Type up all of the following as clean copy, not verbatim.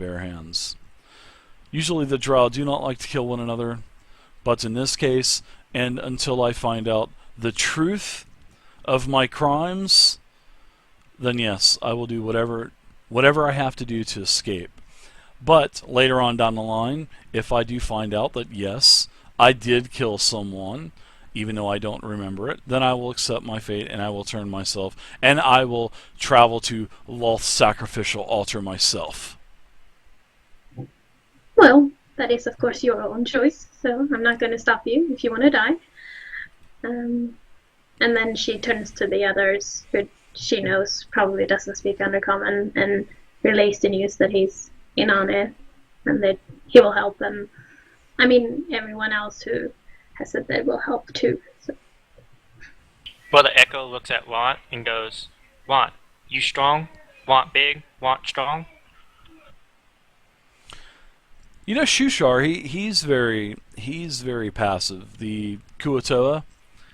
bare hands. Usually the Drow do not like to kill one another, but in this case, and until I find out the truth of my crimes, then yes, I will do whatever I have to do to escape. But later on down the line, if I do find out that yes, I did kill someone, even though I don't remember it, then I will accept my fate and I will turn myself and I will travel to Loth's sacrificial altar myself. Well, that is of course your own choice, so I'm not going to stop you if you want to die. And then she turns to the others, who she knows probably doesn't speak Undercommon, and relays the news that he's in on it and that he will help them. I mean, everyone else who has said they will help too. So. Well, the Echo looks at Want and goes, Want, you strong? Want big? Want strong? You know, Shushar, he's very passive. The Kuatoa,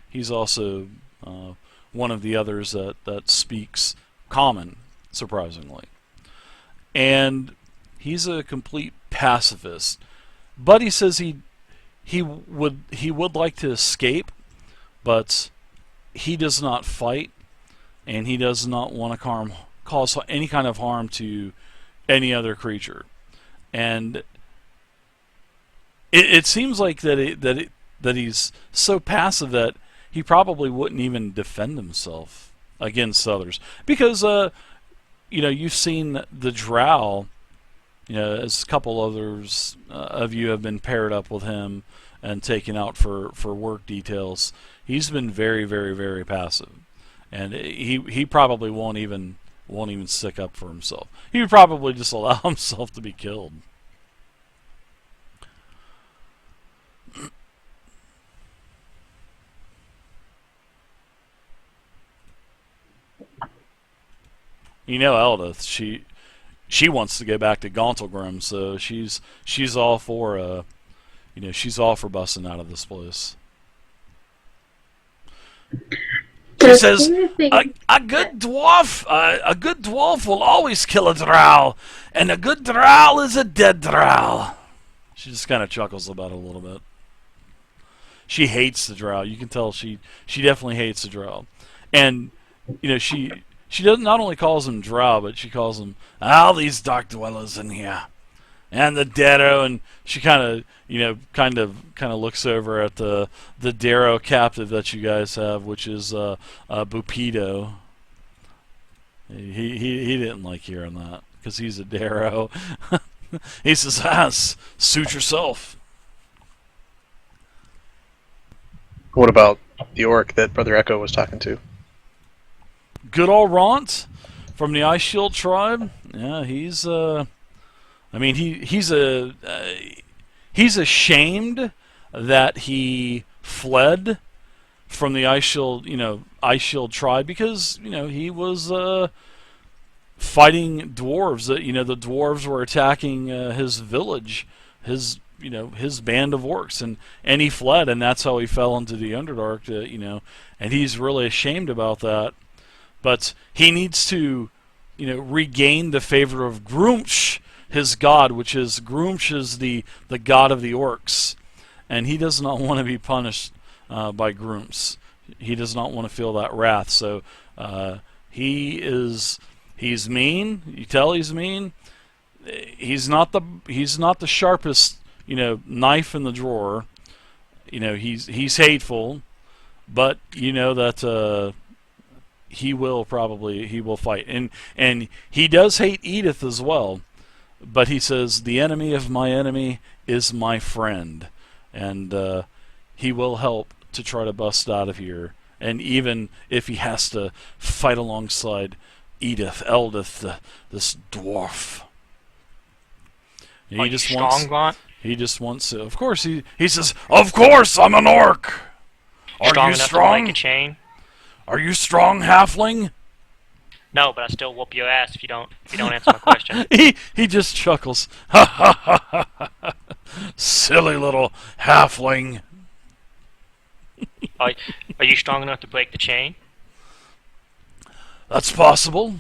he's also one of the others that speaks Common, surprisingly. And he's a complete pacifist. But he says he would like to escape, but he does not fight, and he does not want to cause any kind of harm to any other creature. And it seems like that he's so passive that he probably wouldn't even defend himself against others, because you know, you've seen the Drow. You know, as a couple others of you have been paired up with him and taken out for work details. He's been very, very, very passive, and he probably won't even stick up for himself. He would probably just allow himself to be killed. You know, Eldith, she wants to go back to Gauntlgrim, so she's all for you know, she's all for busting out of this place. She says, a good dwarf will always kill a Drow, and a good Drow is a dead Drow. She just kind of chuckles about it a little bit. She hates the Drow. You can tell she definitely hates the Drow, and you know, she does not only calls them Drow, but she calls them all these dark dwellers in here, and the Darrow. And she kind of, you know, kind of looks over at the Darrow captive that you guys have, which is Bupido. He didn't like hearing that because he's a Darrow. He says, suit yourself. What about the orc that Brother Echo was talking to? Good old Ront from the Ice Shield tribe. Yeah, he's I mean, he's ashamed that he fled from the Ice Shield, you know, Ice Shield tribe, because, you know, he was fighting dwarves. That, you know, the dwarves were attacking his village, his, you know, his band of orcs, and he fled, and that's how he fell into the Underdark. You know, and he's really ashamed about that. But he needs to, you know, regain the favor of Gruumsh, his god, which is Gruumsh is the god of the orcs, and he does not want to be punished by Gruumsh. He does not want to feel that wrath. So he's mean. You tell he's mean. He's not the sharpest, you know, knife in the drawer. You know, he's hateful, but you know that. He will fight, and he does hate Edith as well, but he says the enemy of my enemy is my friend, and he will help to try to bust out of here, and even if he has to fight alongside Eldith, this dwarf. He just wants to. Of course, he says, of course I'm an orc. Are you strong? To break a chain? Are you strong, halfling? No, but I still whoop your ass if you don't answer my question. he just chuckles. Ha ha ha ha! Silly little halfling. Are you strong enough to break the chain? That's possible.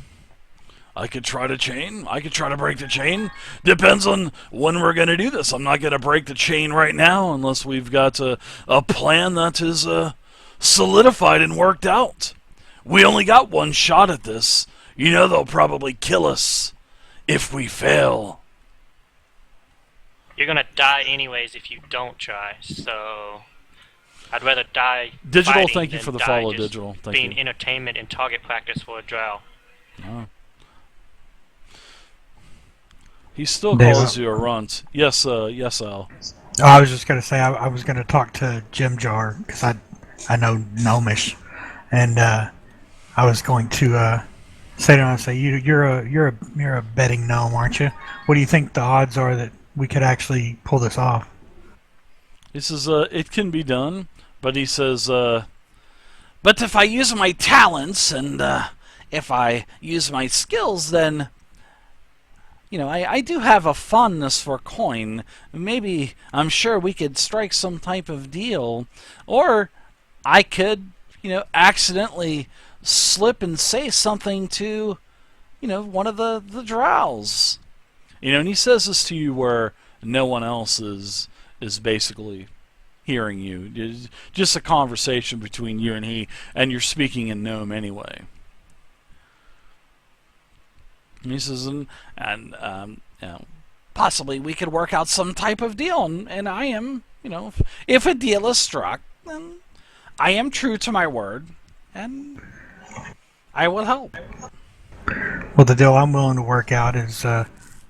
I could try to chain. I could try to break the chain. Depends on when we're going to do this. I'm not going to break the chain right now unless we've got a plan that is solidified and worked out. We only got one shot at this. You know they'll probably kill us if we fail. You're gonna die anyways if you don't try, so I'd rather die Digital, fighting thank you than for the die follow, just Digital. Thank being you. entertainment and target practice for a drow. Oh. He still Dave, calls you a runt. Yes, yes, Al. Oh, I was just going to say I was going to talk to Jim Jar because I know Gnomish, and I was going to say to him, I say you're a betting gnome, aren't you? What do you think the odds are that we could actually pull this off? He says, it can be done, but he says, but if I use my talents and if I use my skills, then, you know, I do have a fondness for coin. Maybe, I'm sure we could strike some type of deal, or I could, you know, accidentally slip and say something to, you know, one of the drows. You know, and he says this to you where no one else is basically hearing you. It's just a conversation between you and he, and you're speaking in gnome anyway. And he says, you know, possibly we could work out some type of deal, and I am, you know, if a deal is struck, then I am true to my word, and I will help. Well, the deal I'm willing to work out is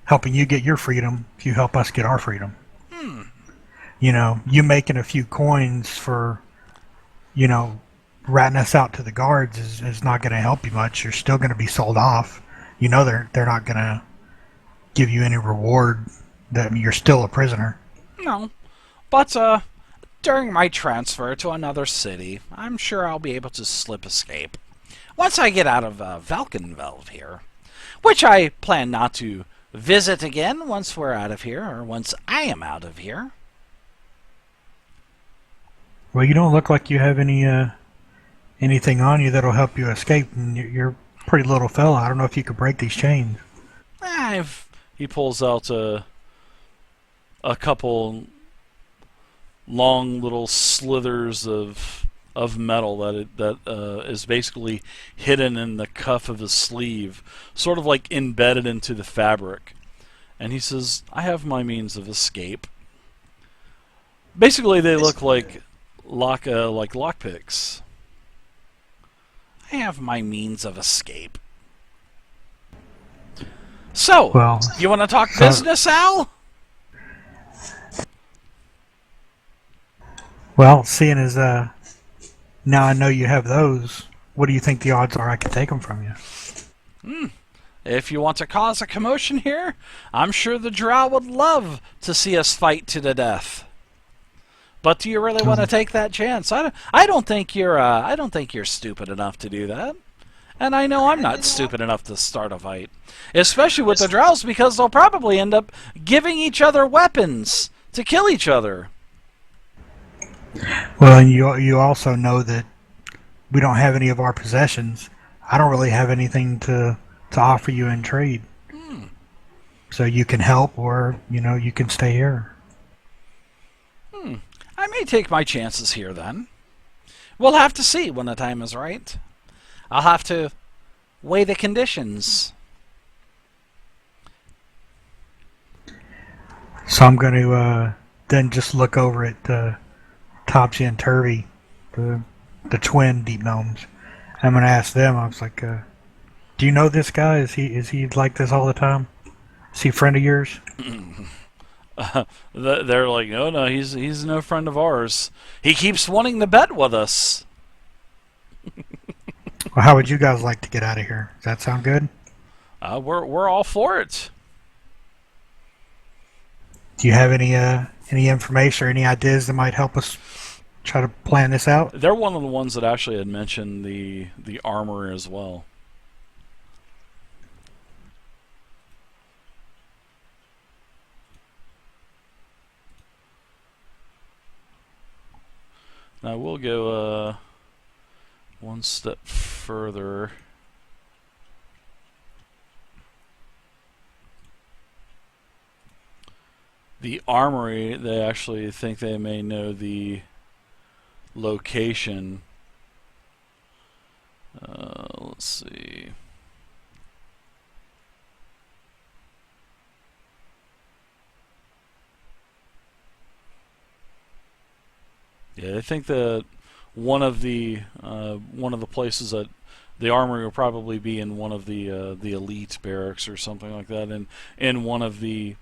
helping you get your freedom if you help us get our freedom. You know, you making a few coins for, you know, ratting us out to the guards is not going to help you much. You're still going to be sold off. You know they're not going to give you any reward. That you're still a prisoner. No, but during my transfer to another city, I'm sure I'll be able to slip escape. Once I get out of Valkenveld here, which I plan not to visit again once we're out of here, or once I am out of here. Well, you don't look like you have anything on you that'll help you escape, and you're a pretty little fella. I don't know if you could break these chains. He pulls out a couple long little slithers of metal that is basically hidden in the cuff of his sleeve, sort of like embedded into the fabric. And he says, I have my means of escape. Basically, they look like lockpicks. I have my means of escape. So, Well, you want to talk business, Al? Well, seeing as now I know you have those, what do you think the odds are I can take them from you? If you want to cause a commotion here, I'm sure the Drow would love to see us fight to the death. But do you really want to take that chance? I don't think you're stupid enough to do that. And I know I'm not stupid enough to start a fight. Especially with the Drows, because they'll probably end up giving each other weapons to kill each other. Well, and you also know that we don't have any of our possessions. I don't really have anything to offer you in trade. So you can help, or you can stay here. I may take my chances here then. We'll have to see when the time is right. I'll have to weigh the conditions. So I'm going to then just look over at Topsy and Turvy, the twin deep gnomes. I'm going to ask them. I was like, "Do you know this guy? Is he like this all the time? Is he a friend of yours?" They're like, no, he's no friend of ours. He keeps wanting to bet with us. Well, how would you guys like to get out of here? Does that sound good? We're all for it. Do you have any information or any ideas that might help us try to plan this out? They're one of the ones that actually had mentioned the armor as well. Now we'll go one step further. The armory, they actually think they may know the location. Let's see. Yeah, they think that one of the places that the armory will probably be in one of the elite barracks or something like that, and in one of the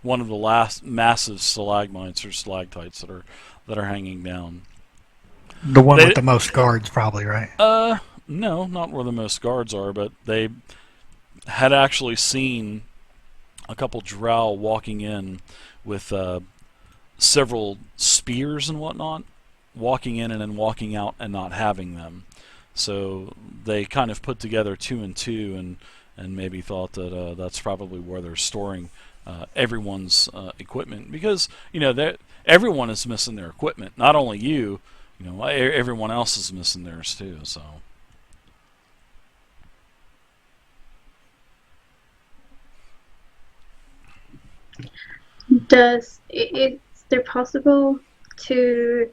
last massive stalagmites or stalactites that are hanging down. The one They, with the most guards, probably, right? no, not where the most guards are, but they had actually seen a couple drow walking in with several spears and whatnot, walking in and then walking out and not having them. So they kind of put together two and two and maybe thought that that's probably where they're storing everyone's equipment, because everyone is missing their equipment. Not only you, everyone else is missing theirs too. So. Is there possible to,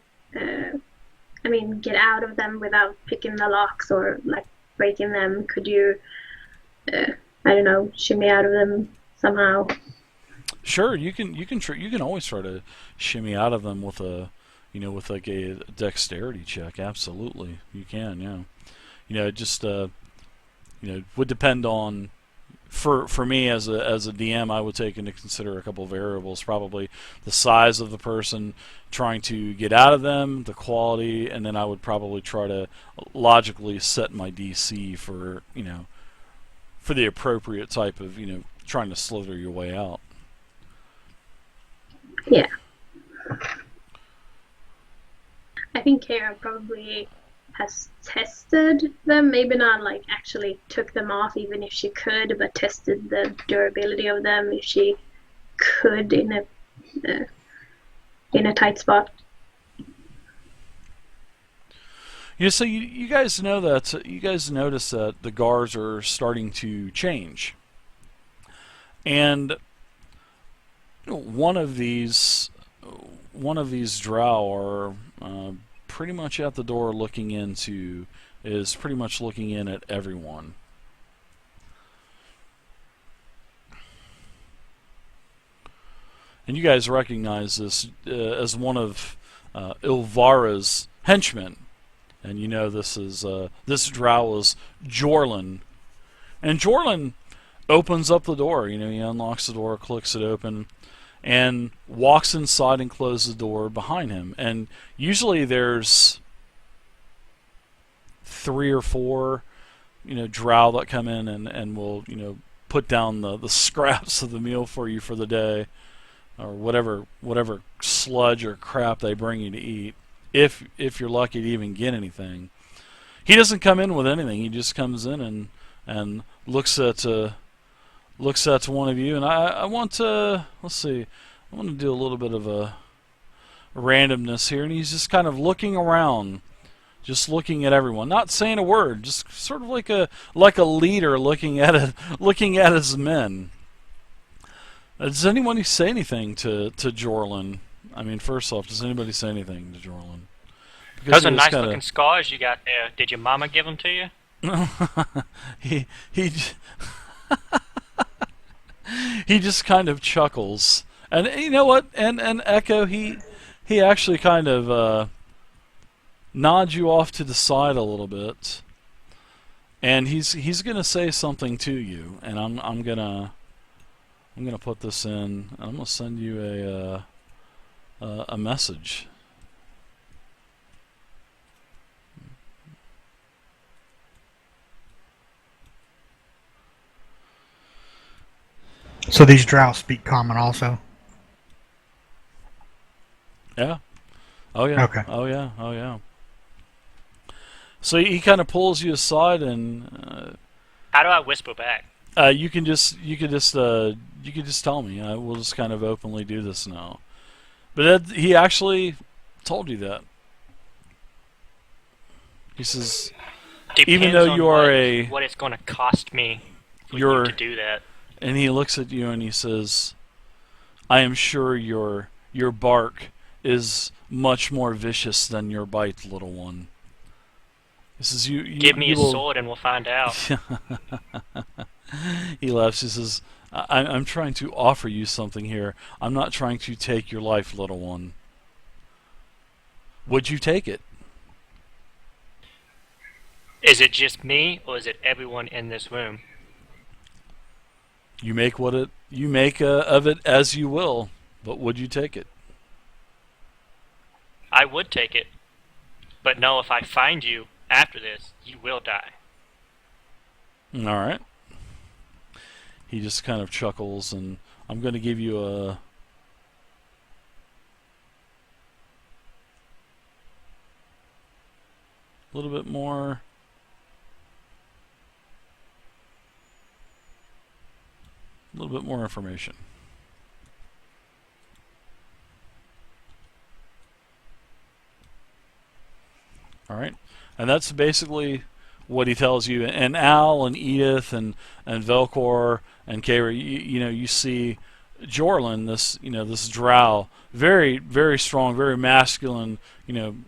get out of them without picking the locks or like breaking them? Could you, I don't know, shimmy out of them somehow? Sure, you can always try to shimmy out of them with with like a dexterity check. Absolutely, you can. Yeah, it just would depend on. For me as a DM, I would take into consider a couple of variables. Probably the size of the person trying to get out of them, the quality, and then I would probably try to logically set my DC for for the appropriate type of trying to slither your way out. Yeah. I think Kara probably has tested them, maybe not like actually took them off even if she could, but tested the durability of them if she could in a tight spot. So you guys know that you guys notice that the guards are starting to change, and one of these drow are pretty much at the door is pretty much looking in at everyone. And you guys recognize this as one of Ilvara's henchmen. And this drow is Jorlin. And Jorlin opens up the door. He unlocks the door, clicks it open, and walks inside and closes the door behind him. And usually there's 3 or 4, drow that come in and will, put down the scraps of the meal for you for the day, or whatever sludge or crap they bring you to eat, if you're lucky to even get anything. He doesn't come in with anything. He just comes in and looks at one of you, and I want to, let's see, I want to do a little bit of a randomness here, and he's just kind of looking around, just looking at everyone, not saying a word, just sort of like a leader looking at his men. Does anybody say anything to Jorlin? I mean, first off, does anybody say anything to Jorlin? Because those are nice looking scars you got there. Did your mama give them to you? he he just kind of chuckles, and you know what? And Echo, he actually kind of nods you off to the side a little bit, and he's gonna say something to you, and I'm gonna put this in, and I'm gonna send you a message. So these drow speak common also? Yeah. Oh yeah. Okay. Oh yeah. Oh yeah. So he kind of pulls you aside, and how do I whisper back? you can just tell me. We'll just kind of openly do this now. But he actually told you that. He says, Depends even though on you are what it's going to cost me for you to do that. And he looks at you and he says, I am sure your bark is much more vicious than your bite, little one. This is Give me you a will. sword and we'll find out. He laughs. He says, I'm trying to offer you something here. I'm not trying to take your life, little one. Would you take it? Is it just me, or is it everyone in this room? You make of it as you will, but would you take it? I would take it. But no, if I find you after this, you will die. All right. He just kind of chuckles, and I'm going to give you a little bit more. A little bit more information. All right, and that's basically what he tells you. And Al and Edith and Velcor and Kara, you see Jorlin, this Drow, very very strong, very masculine,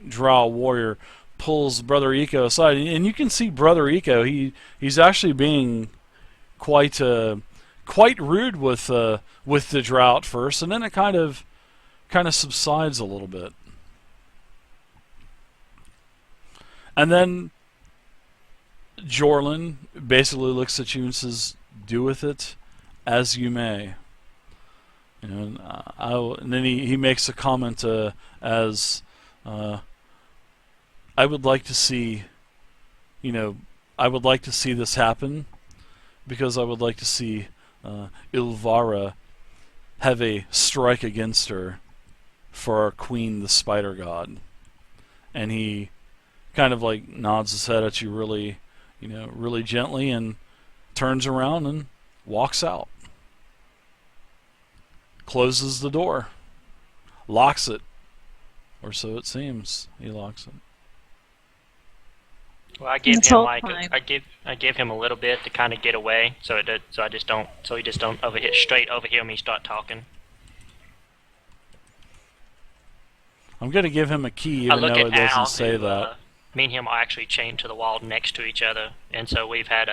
Drow warrior, pulls Brother Eco aside, and you can see Brother Eco. He's actually being quite rude with the Drow at first, and then it kind of subsides a little bit. And then Jorlin basically looks at you and says, "Do with it as you may." And then he makes a comment as, "I would like to see, I would like to see this happen, because I would like to see Ilvara have a strike against her for our queen, the Spider God." And he kind of like nods his head at you really, really gently, and turns around and walks out. Closes the door. Locks it. Or so it seems. He locks it. Well, I give This him whole like time. I give him a little bit to kind of get away, so he just don't straight overhear me start talking. I'm going to give him a key, I even look though at it doesn't Al, say who, that. me and him are actually chained to the wall next to each other, and so we've had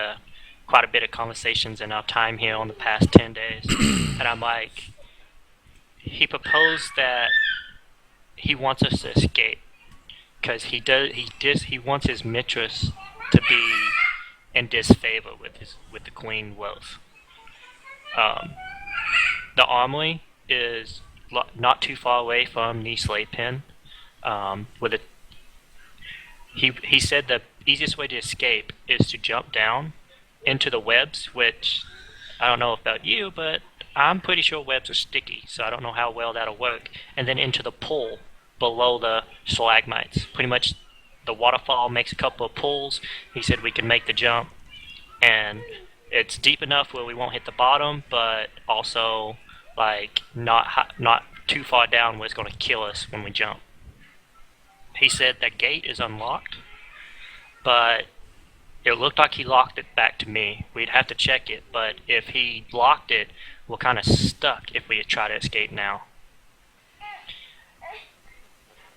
quite a bit of conversations in our time here on the past 10 days. And I'm like, he proposed that he wants us to escape because he wants his mistress to be in disfavor with the Queen Wolf. The armory is not too far away from the slave pen. He said the easiest way to escape is to jump down into the webs, which I don't know about you, but I'm pretty sure webs are sticky, so I don't know how well that'll work. And then into the pool below the stalagmites. Pretty much the waterfall makes a couple of pulls. He said we can make the jump, and it's deep enough where we won't hit the bottom, but also like not too far down where it's going to kill us when we jump. He said the gate is unlocked, but it looked like he locked it back to me. We'd have to check it, but if he locked it, we're kind of stuck if we try to escape now.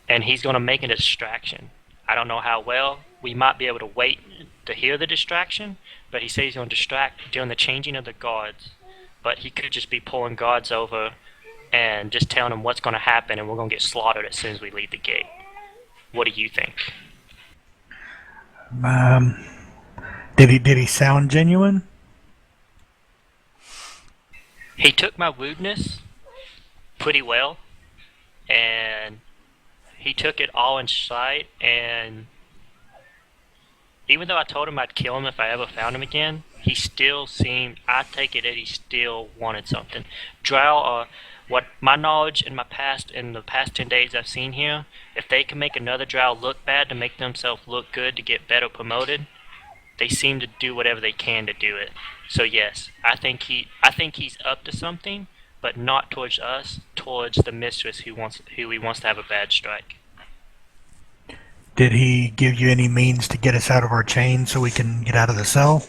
And he's going to make a distraction. I don't know how well. We might be able to wait to hear the distraction, but he says he's going to distract during the changing of the guards. But he could just be pulling guards over and just telling them what's going to happen, and we're going to get slaughtered as soon as we leave the gate. What do you think? Did he sound genuine? He took my rudeness pretty well, and he took it all in stride, and even though I told him I'd kill him if I ever found him again, he still seemed, I take it that he still wanted something. Drow, what my knowledge in the past 10 days I've seen here, if they can make another Drow look bad to make themselves look good to get better promoted, they seem to do whatever they can to do it. So yes, I think he's up to something, but not towards us, towards the mistress who he wants to have a bad strike. Did he give you any means to get us out of our chains so we can get out of the cell?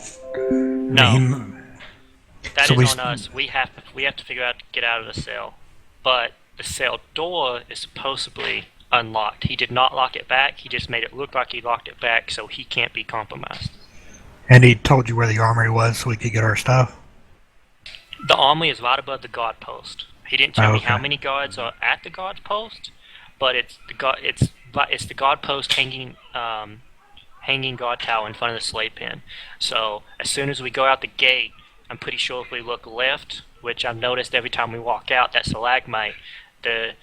No, that So is we on us. We have to figure out to get out of the cell. but the cell door is supposedly unlocked. He did not lock it back. He just made it look like he locked it back, so he can't be compromised. And he told you where the armory was so we could get our stuff? The armory is right above the guard post. He didn't tell me how okay. many guards are at the guard post, but it's the guard post hanging guard tower in front of the slave pen. So as soon as we go out the gate, I'm pretty sure if we look left, which I've noticed every time we walk out, that stalagmite, and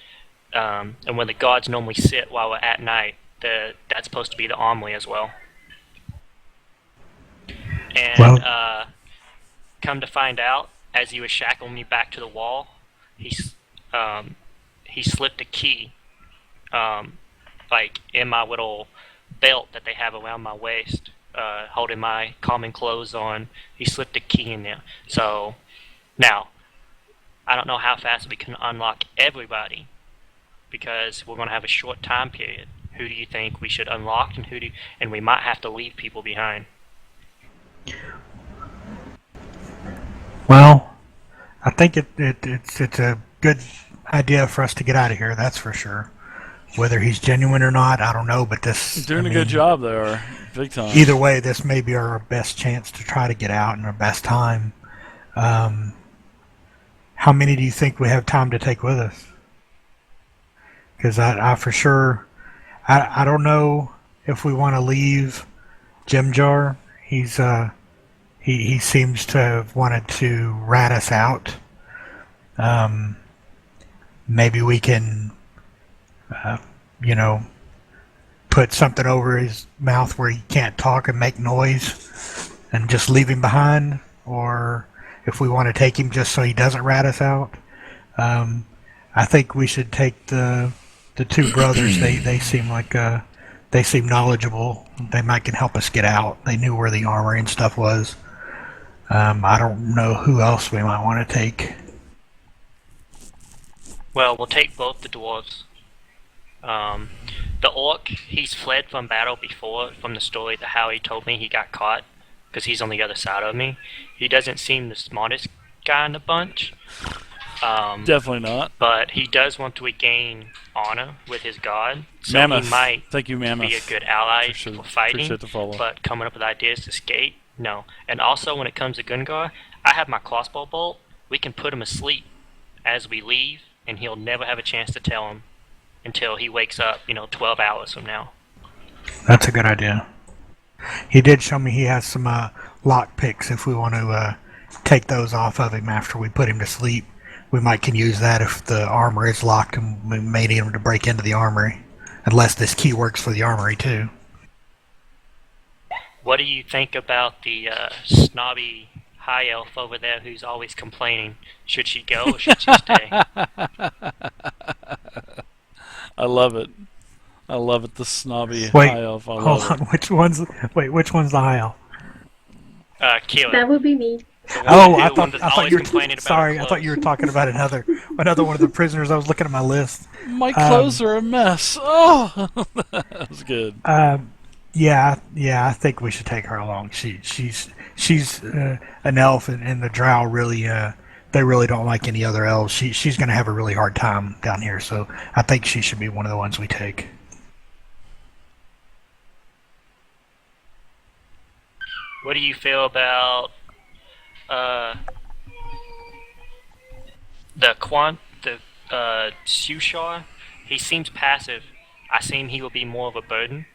where the guards normally sit while we're at night, that's supposed to be the armory as well. And come to find out, as he was shackling me back to the wall, he slipped a key, like in my little belt that they have around my waist, holding my common clothes on. He slipped a key in there. So now, I don't know how fast we can unlock everybody, because we're going to have a short time period. Who do you think we should unlock, and we might have to leave people behind? Well, I think it's a good idea for us to get out of here, that's for sure. Whether he's genuine or not, I don't know, but this... Doing a good job there, big time. Either way, this may be our best chance to try to get out and our best time. How many do you think we have time to take with us? Because I for sure... I don't know if we want to leave Jim Jar. He seems to have wanted to rat us out. Maybe we can, put something over his mouth where he can't talk and make noise and just leave him behind. Or if we want to take him just so he doesn't rat us out. I think we should take the two brothers. They seem like they seem knowledgeable. They might can help us get out. They knew where the armory and stuff was. I don't know who else we might want to take. Well, we'll take both the dwarves. The orc, he's fled from battle before, from the story that how he told me he got caught, because he's on the other side of me. He doesn't seem the smartest guy in the bunch. Definitely not. But he does want to regain honor with his god, so Mammoth. he might Thank you, Mammoth. be a good ally for fighting, appreciate the follow. but coming up with ideas to skate, no. And also, when it comes to Gungar, I have my crossbow bolt. We can put him asleep as we leave, and he'll never have a chance to tell him until he wakes up, 12 hours from now. That's a good idea. He did show me he has some lock picks if we want to take those off of him after we put him to sleep. We might can use that if the armor is locked and we may need him to break into the armory. Unless this key works for the armory too. What do you think about the snobby high elf over there who's always complaining? Should she go or should she stay? I love it. I love it. The snobby Wait, high elf. I hold love on. it. Which one's the high elf? Keelan. That would be me. Oh, I The one thought that's always you were complaining about sorry. her I thought you were clothes. talking about another one of the prisoners. I was looking at my list. My clothes are a mess. Oh, that was good. Yeah. I think we should take her along. She's an elf, and the Drow really they really don't like any other elves. She's going to have a really hard time down here. So I think she should be one of the ones we take. What do you feel about the Sushar? He seems passive. I seem he will be more of a burden.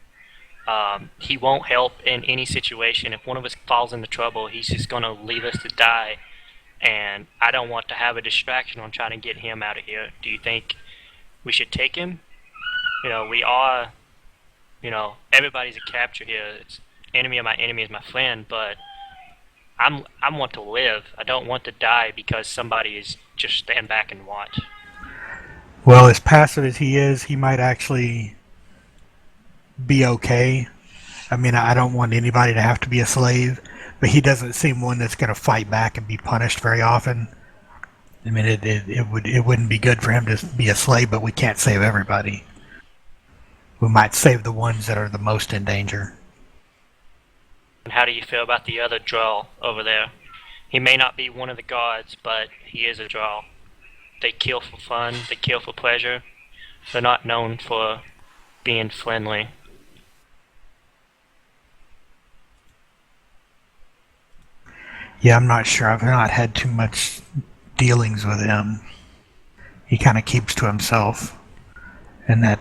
He won't help in any situation. If one of us falls into trouble, he's just going to leave us to die. And I don't want to have a distraction on trying to get him out of here. Do you think we should take him? We are, everybody's a capture here. It's enemy of my enemy is my friend, but I want to live. I don't want to die because somebody is just stand back and watch. Well, as passive as he is, he might actually be okay. I mean, I don't want anybody to have to be a slave, but he doesn't seem one that's going to fight back and be punished very often. I mean, it wouldn't be good for him to be a slave, but we can't save everybody. We might save the ones that are the most in danger. And how do you feel about the other Drow over there? He may not be one of the gods, but he is a Drow. They kill for fun. They kill for pleasure. They're not known for being friendly. Yeah, I'm not sure. I've not had too much dealings with him. He kind of keeps to himself. And that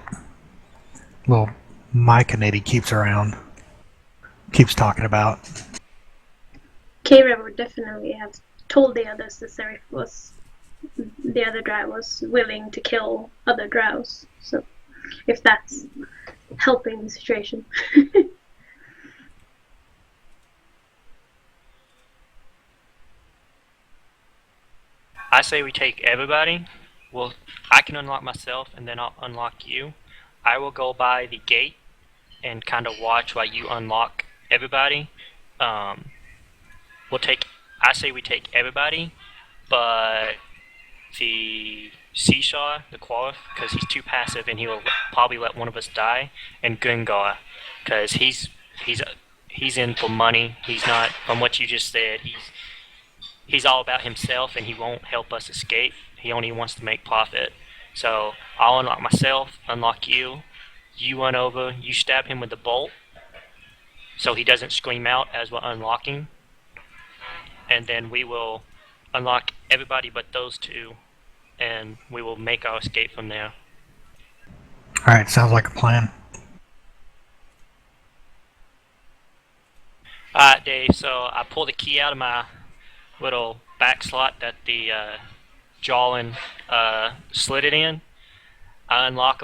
little Myconid he keeps around. Keeps talking about. Kira would definitely have told the others that the other Drow was willing to kill other Drows. So, if that's helping the situation. I say we take everybody. Well, I can unlock myself, and then I'll unlock you. I will go by the gate and kind of watch while you unlock everybody. I say we take everybody, but the Seashar, the Quaff, because he's too passive and he will probably let one of us die, and Gungar, because he's in for money. He's not, from what you just said, he's all about himself and he won't help us escape. He only wants to make profit. So I'll unlock myself, unlock you. You run over, you stab him with the bolt so he doesn't scream out as we're unlocking. And then we will unlock everybody but those two, and we will make our escape from there. Alright, sounds like a plan. Alright, Dave, so I pull the key out of my little back slot that the Jawlin slid it in. I unlock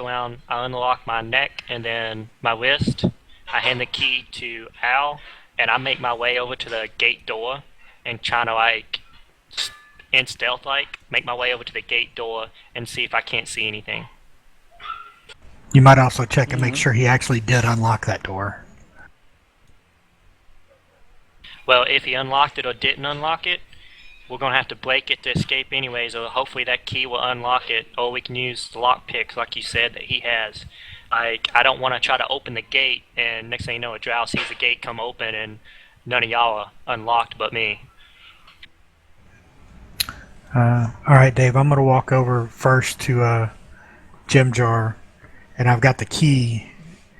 my neck and then my wrist. I hand the key to Al, and I make my way over to the gate door and try to, like, in stealth, like, make my way over to the gate door and see if I can't see anything. You might also check and make sure he actually did unlock that door. Well, if he unlocked it or didn't unlock it, we're going to have to break it to escape anyways, or hopefully that key will unlock it, or we can use the lockpicks like you said that he has. Like, I don't want to try to open the gate, and next thing you know, a Drow sees the gate come open, and none of y'all are unlocked but me. Alright, Dave, I'm going to walk over first to Jim Jar, and I've got the key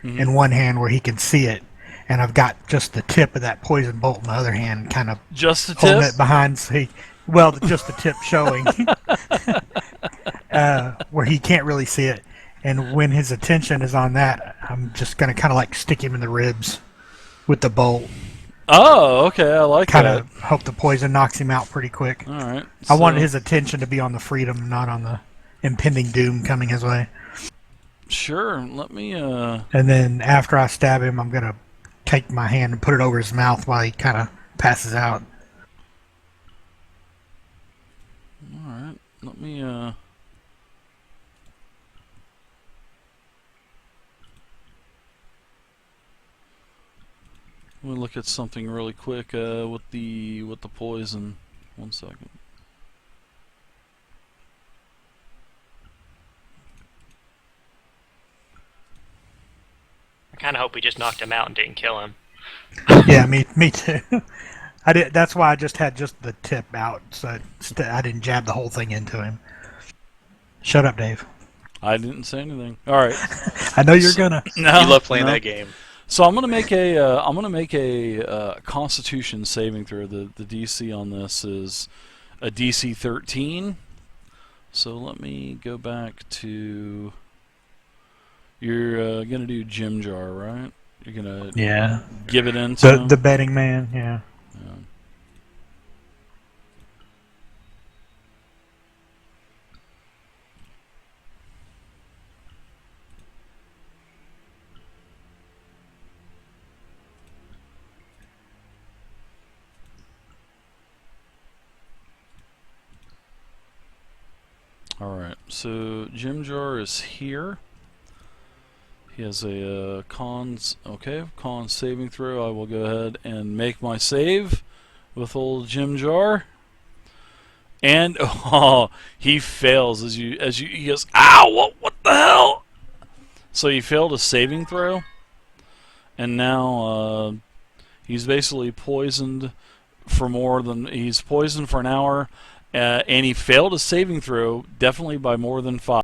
in one hand where he can see it, and I've got just the tip of that poison bolt in the other hand, kind of Just the holding tip? it behind, so just the tip showing, where he can't really see it. And when his attention is on that, I'm just going to kind of like stick him in the ribs with the bolt. Oh, okay, I like Kind that. of hope the poison knocks him out pretty quick. Alright. I wanted his attention to be on the freedom, not on the impending doom coming his way. Sure, let me, And then after I stab him, I'm going to take my hand and put it over his mouth while he kind of passes out. Alright, let me, let me look at something really quick, with the poison. 1 second. I kind of hope we just knocked him out and didn't kill him. Yeah, me too. I did. That's why I just had just the tip out, so I didn't jab the whole thing into him. Shut up, Dave. I didn't say anything. Alright. I know you're gonna. No, You love playing no. that game. So I'm gonna make a Constitution saving throw. The DC on this is a DC 13. So let me go back to. You're gonna do Jim Jar, right? You're gonna give it into The betting man. Yeah. Alright, so Jim Jar is here. He has a con saving throw. I will go ahead and make my save with old Jim Jar. And he fails as you he goes, ow, what the hell? So he failed a saving throw. And now he's basically poisoned for he's poisoned for an hour, and he failed his saving throw, definitely by more than 5.